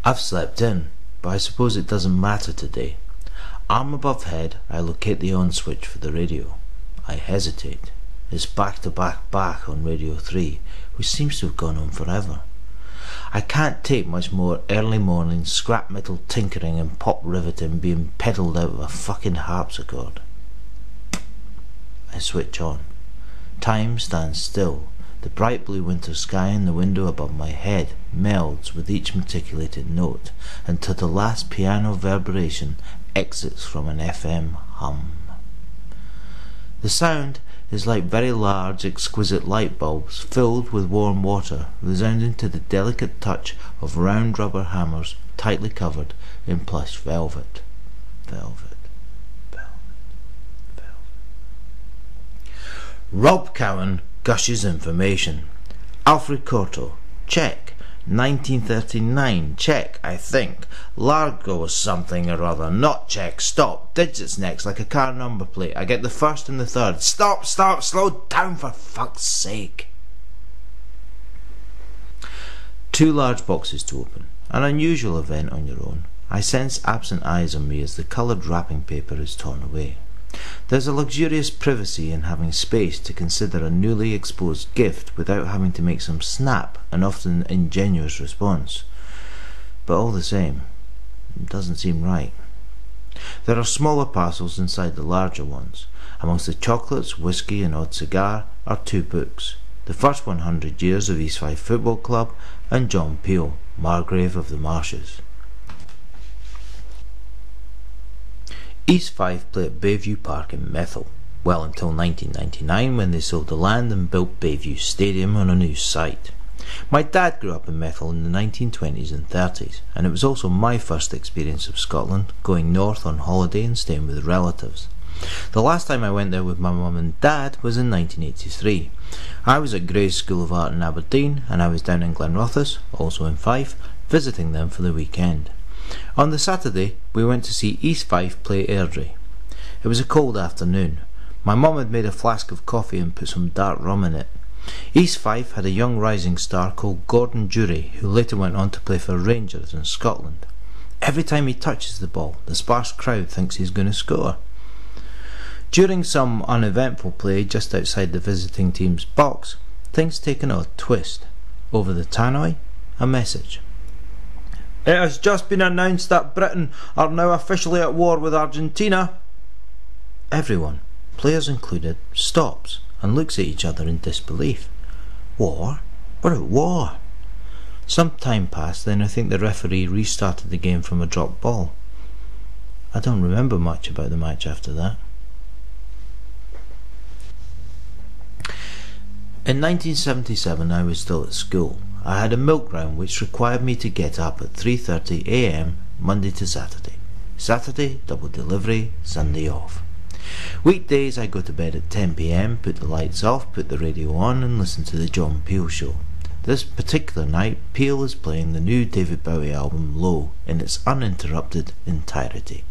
I've slept in, but I suppose it doesn't matter today. Arm above head, I locate the on switch for the radio. I hesitate. It's back to back on Radio 3, which seems to have gone on forever. I can't take much more early morning scrap metal tinkering and pop riveting being pedalled out of a fucking harpsichord. I switch on. Time stands still. The bright blue winter sky in the window above my head melds with each matriculated note until the last piano reverberation exits from an FM hum. The sound is like very large, exquisite light bulbs filled with warm water, resounding to the delicate touch of round rubber hammers tightly covered in plush velvet. Velvet, velvet, velvet. Rob Cowan gushes information. Alfred Corto, check. 1939, check, I think. Largo something or other, not check, stop. Digits next, like a car number plate. I get the first and the third. Stop, slow down for fuck's sake. 2 large boxes to open. An unusual event on your own. I sense absent eyes on me as the coloured wrapping paper is torn away. There's a luxurious privacy in having space to consider a newly exposed gift without having to make some snap and often ingenuous response. But all the same, it doesn't seem right. There are smaller parcels inside the larger ones. Amongst the chocolates, whiskey and odd cigar are 2 books. The first 100 Years of East Fife Football Club and John Peel, Margrave of the Marshes. East Fife play at Bayview Park in Methil, well until 1999 when they sold the land and built Bayview Stadium on a new site. My dad grew up in Methil in the 1920s and 30s, and it was also my first experience of Scotland, going north on holiday and staying with relatives. The last time I went there with my mum and dad was in 1983. I was at Gray's School of Art in Aberdeen, and I was down in Glenrothes, also in Fife, visiting them for the weekend. On the Saturday, we went to see East Fife play Airdrie. It was a cold afternoon. My mum had made a flask of coffee and put some dark rum in it. East Fife had a young rising star called Gordon Dury, who later went on to play for Rangers in Scotland. Every time he touches the ball, the sparse crowd thinks he's going to score. During some uneventful play just outside the visiting team's box, things take an odd twist. Over the tannoy, a message. It has just been announced that Britain are now officially at war with Argentina. Everyone, players included, stops and looks at each other in disbelief. War? We're at war. Some time passed, then I think the referee restarted the game from a dropped ball. I don't remember much about the match after that. In 1977 I was still at school. I had a milk round which required me to get up at 3:30 AM Monday to Saturday. Saturday, double delivery, Sunday off. Weekdays I go to bed at 10 PM, put the lights off, put the radio on and listen to the John Peel show. This particular night, Peel is playing the new David Bowie album Low in its uninterrupted entirety.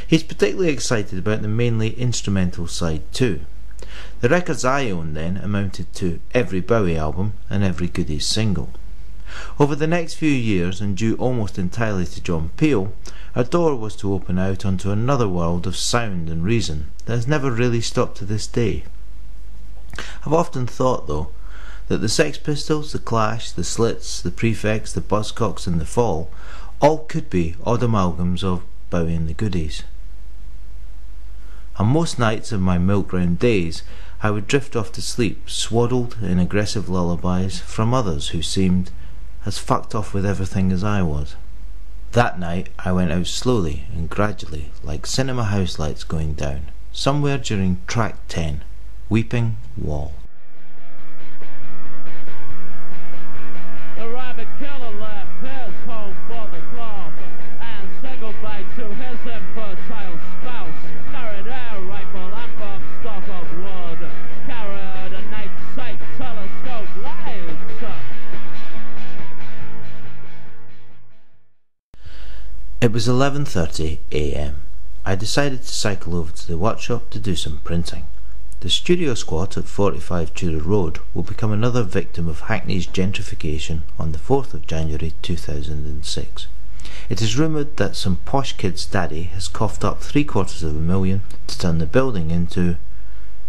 He's particularly excited about the mainly instrumental side too. The records I owned then amounted to every Bowie album and every Goodies single. Over the next few years, and due almost entirely to John Peel, a door was to open out onto another world of sound and reason that has never really stopped to this day. I've often thought, though, that the Sex Pistols, the Clash, the Slits, the Prefects, the Buzzcocks and the Fall all could be odd amalgams of Bowie and the Goodies. On most nights of my milk round days, I would drift off to sleep, swaddled in aggressive lullabies from others who seemed as fucked off with everything as I was. That night I went out slowly and gradually, like cinema house lights going down, somewhere during track 10, Weeping Wall. The rabbit killer left his home for the cloth and said goodbye to his infertile spouse. Carried air rifle and bomb stock of wood. Carried a night sight telescope lights. It was 11:30 AM. I decided to cycle over to the workshop to do some printing. The studio squat at 45 Tudor Road will become another victim of Hackney's gentrification on the 4th of January 2006. It is rumoured that some posh kid's daddy has coughed up $750,000 to turn the building into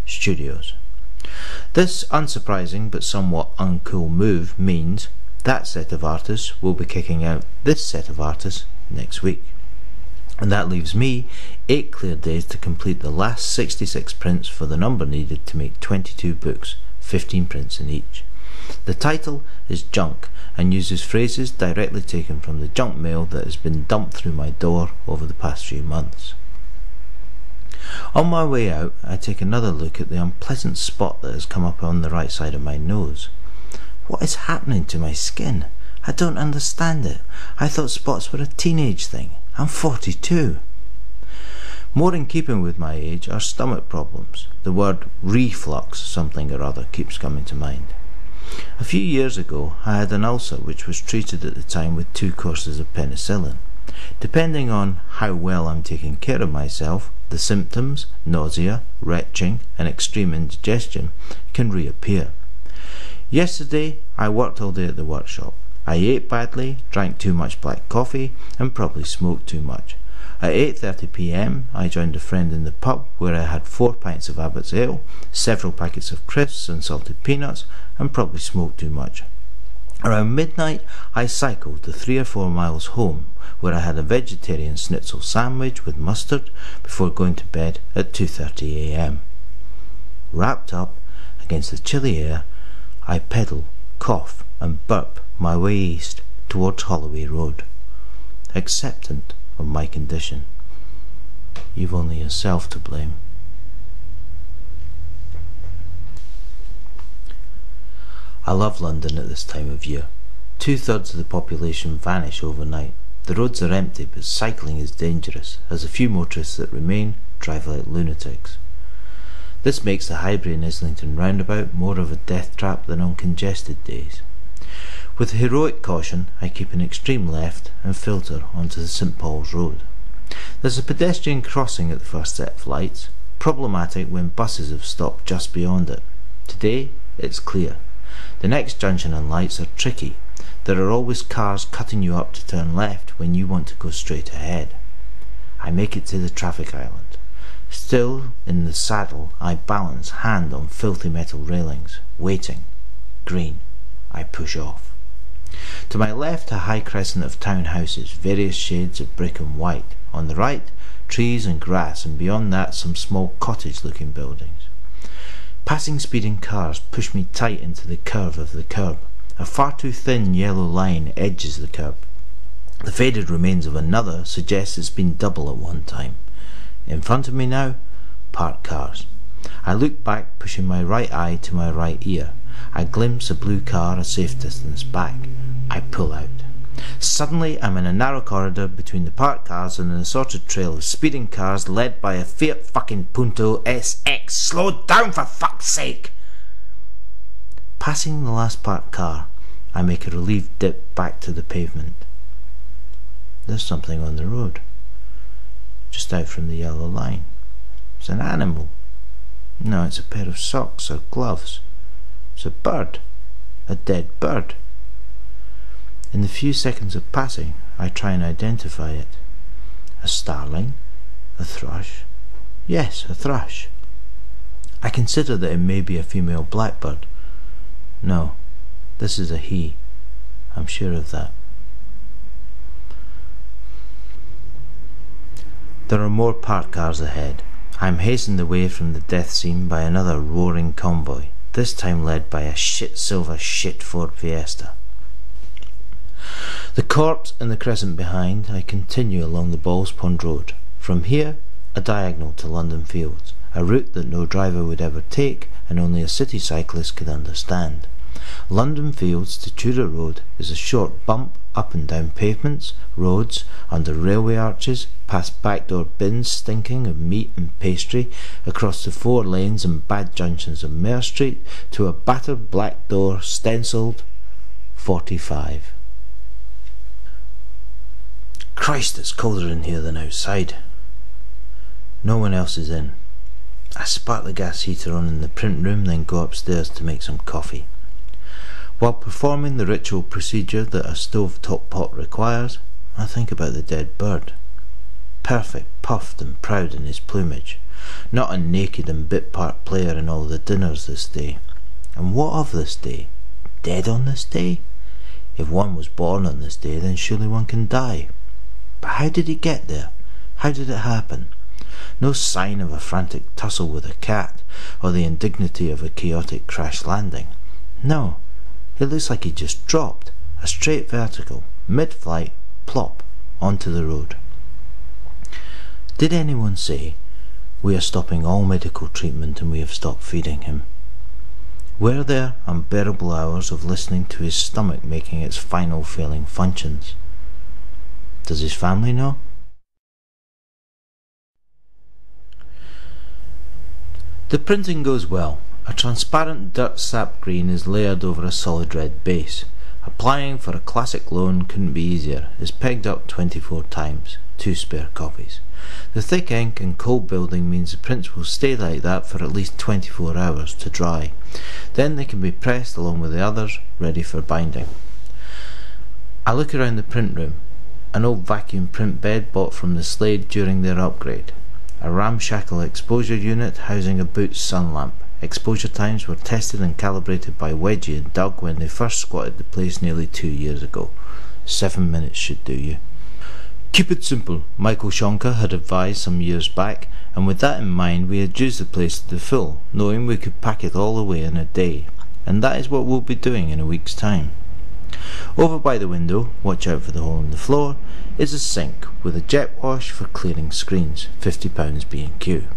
studios. This unsurprising but somewhat uncool move means that set of artists will be kicking out this set of artists next week. And that leaves me 8 clear days to complete the last 66 prints for the number needed to make 22 books, 15 prints in each. The title is Junk and uses phrases directly taken from the junk mail that has been dumped through my door over the past few months. On my way out, I take another look at the unpleasant spot that has come up on the right side of my nose. What is happening to my skin? I don't understand it. I thought spots were a teenage thing. I'm 42. More in keeping with my age are stomach problems. The word reflux something or other keeps coming to mind. A few years ago I had an ulcer which was treated at the time with 2 courses of penicillin. Depending on how well I'm taking care of myself, the symptoms, nausea, retching and extreme indigestion can reappear. Yesterday I worked all day at the workshop. I ate badly, drank too much black coffee and probably smoked too much. At 8:30 p.m. I joined a friend in the pub where I had 4 pints of Abbott's ale, several packets of crisps and salted peanuts and probably smoked too much. Around midnight I cycled the 3 or 4 miles home where I had a vegetarian schnitzel sandwich with mustard before going to bed at 2:30 a.m. Wrapped up against the chilly air, I pedal, cough and burp my way east towards Holloway Road, acceptant of my condition. You've only yourself to blame. I love London at this time of year. 2/3 of the population vanish overnight. The roads are empty, but cycling is dangerous, as the few motorists that remain drive like lunatics. This makes the Highbury and Islington roundabout more of a death trap than on congested days. With heroic caution, I keep an extreme left and filter onto the St Paul's Road. There's a pedestrian crossing at the first set of lights, problematic when buses have stopped just beyond it. Today, it's clear. The next junction and lights are tricky. There are always cars cutting you up to turn left when you want to go straight ahead. I make it to the traffic island. Still in the saddle, I balance hand on filthy metal railings, waiting. Green. I push off. To my left, a high crescent of townhouses, various shades of brick and white. On the right, trees and grass, and beyond that some small cottage-looking buildings. Passing speeding cars push me tight into the curve of the curb. A far too thin yellow line edges the curb. The faded remains of another suggests it's been double at one time. In front of me now, parked cars. I look back, pushing my right eye to my right ear. I glimpse a blue car a safe distance back. I pull out. Suddenly I'm in a narrow corridor between the parked cars and an assorted trail of speeding cars led by a Fiat fucking Punto SX. Slow down for fuck's sake! Passing the last parked car, I make a relieved dip back to the pavement. There's something on the road, just out from the yellow line. It's an animal. No, it's a pair of socks or gloves. It's a bird. A dead bird. In the few seconds of passing, I try and identify it. A starling? A thrush? Yes, a thrush. I consider that it may be a female blackbird. No, this is a he. I'm sure of that. There are more parked cars ahead. I am hastened away from the death scene by another roaring convoy, this time led by a silver Ford Fiesta. The corpse and the crescent behind, I continue along the Balls Pond Road. From here, a diagonal to London Fields, a route that no driver would ever take and only a city cyclist could understand. London Fields to Tudor Road is a short bump up and down pavements, roads, under railway arches, past backdoor bins stinking of meat and pastry, across the 4 lanes and bad junctions of Mare Street, to a battered black door stencilled 45. Christ, it's colder in here than outside. No one else is in. I spark the gas heater on in the print room, then go upstairs to make some coffee. While performing the ritual procedure that a stove-top pot requires, I think about the dead bird. Perfect, puffed and proud in his plumage, not a naked and bit-part player in all the dinners this day. And what of this day? Dead on this day? If one was born on this day, then surely one can die. But how did he get there? How did it happen? No sign of a frantic tussle with a cat, or the indignity of a chaotic crash landing. No, it looks like he just dropped, a straight vertical, mid-flight, plop, onto the road. Did anyone say, "We are stopping all medical treatment and we have stopped feeding him"? Were there unbearable hours of listening to his stomach making its final failing functions? Does his family know? The printing goes well. A transparent dirt sap green is layered over a solid red base. Applying for a classic loan couldn't be easier. It's pegged up 24 times, 2 spare copies. The thick ink and cold building means the prints will stay like that for at least 24 hours to dry. Then they can be pressed along with the others, ready for binding. I look around the print room. An old vacuum print bed bought from the Slade during their upgrade. A ramshackle exposure unit housing a Boots sun lamp. Exposure times were tested and calibrated by Wedgie and Doug when they first squatted the place nearly 2 years ago. 7 minutes should do you. Keep it simple, Michael Shonka had advised some years back, and with that in mind we had used the place to the full, knowing we could pack it all away in a day, and that is what we'll be doing in a week's time. Over by the window, watch out for the hole in the floor, is a sink with a jet wash for clearing screens, £50 B&Q.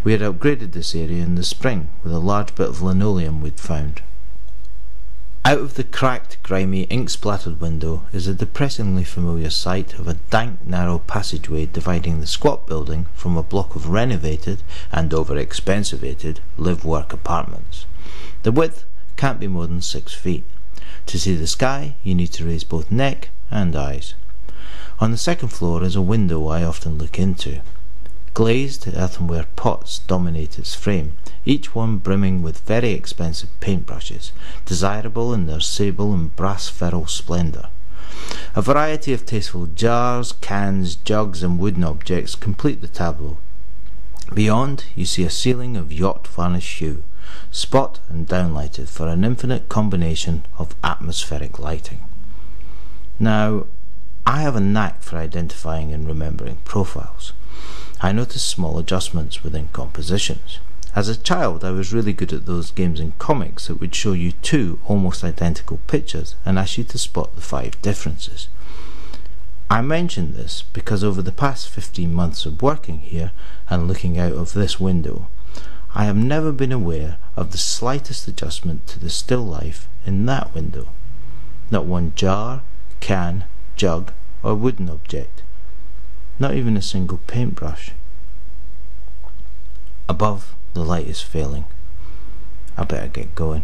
We had upgraded this area in the spring with a large bit of linoleum we'd found. Out of the cracked, grimy, ink-splattered window is a depressingly familiar sight of a dank, narrow passageway dividing the squat building from a block of renovated and over-expensivated live-work apartments. The width can't be more than 6 feet. To see the sky, you need to raise both neck and eyes. On the second floor is a window I often look into. Glazed earthenware pots dominate its frame, each one brimming with very expensive paintbrushes, desirable in their sable and brass Farrell splendour. A variety of tasteful jars, cans, jugs and wooden objects complete the tableau. Beyond, you see a ceiling of yacht varnish hue, spot and downlighted for an infinite combination of atmospheric lighting. Now, I have a knack for identifying and remembering profiles. I notice small adjustments within compositions. As a child, I was really good at those games in comics that would show you 2 almost identical pictures and ask you to spot the 5 differences. I mention this because over the past 15 months of working here and looking out of this window, I have never been aware of the slightest adjustment to the still life in that window. Not one jar, can, jug or wooden object. Not even a single paintbrush. Above, the light is failing. I better get going.